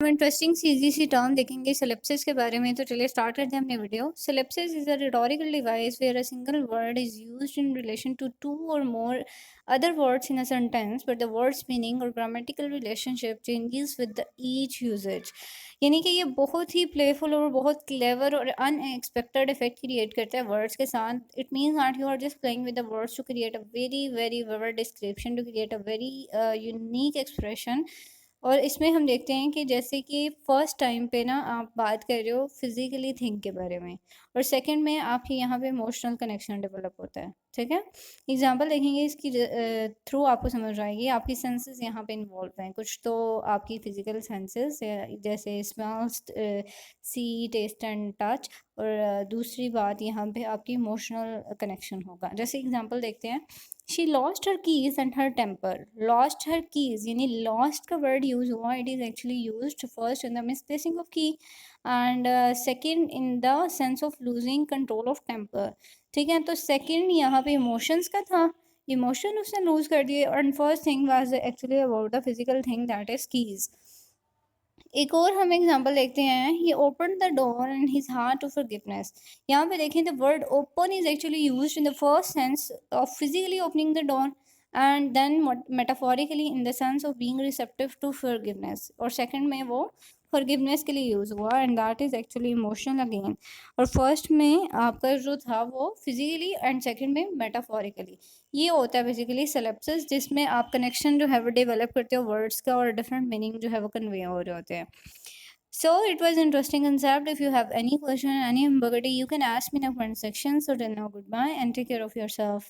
Interesting सीधी सी term देखेंगे सिलेप्सिस के बारे में। तो चलिए स्टार्ट करते हैं अपने video. Syllepsis is a rhetorical device where a single word is used in relation to two or more other words in a sentence, but the word's meaning or grammatical relationship changes with the each usage। यानी कि ये बहुत ही playful और बहुत clever और unexpected effect create करता है words के साथ। It means not you are just playing with the words to create a very very vivid description, to create a very unique expression. और इसमें हम देखते हैं कि जैसे कि फर्स्ट टाइम पे ना आप बात कर रहे हो फिजिकली थिंग के बारे में, और सेकंड में आपके यहाँ पे इमोशनल कनेक्शन डेवलप होता है। ठीक है, एग्जांपल देखेंगे इसकी थ्रू आपको समझ आएगी। आपकी सेंसेस यहाँ पे इन्वॉल्व हैं कुछ, तो आपकी फिजिकल सेंसेस जैसे smells, see, taste and touch. और दूसरी बात यहाँ पे आपकी इमोशनल कनेक्शन होगा। जैसे एग्जांपल देखते हैं, she lost her keys and her temper. Lost her keys यानी लॉस्ट का वर्ड यूज हुआ, it is actually used first in the misplacing of key, and second in the sense of losing control of temper. ठीक है, तो second यहाँ पे emotions का था, इमोशन उसने लूज कर दिए, और first thing was actually about the physical thing that is keys. एक और हम एग्जांपल देखते हैं, he open the door and his heart to forgiveness. यहाँ पे देखें the word open is actually used in the first sense of physically opening the door, and then metaphorically in the sense of being receptive to forgiveness. और second में वो forgiveness के लिए use हुआ, and that is actually emotional again. और first में आपका जो था वो फिजिकली, एंड सेकंड में मेटाफोरिकली। ये होता है बेसिकली सिलेप्सिस, जिसमें आप कनेक्शन जो है वो डेवलप करते हो वर्ड्स का, और डिफरेंट मीनिंग जो है वो कन्वे हो रहे होते हैं। So it was interesting concept. If you have any question, any ambiguity, you can ask me in the comment section. So till now, goodbye and take care of yourself.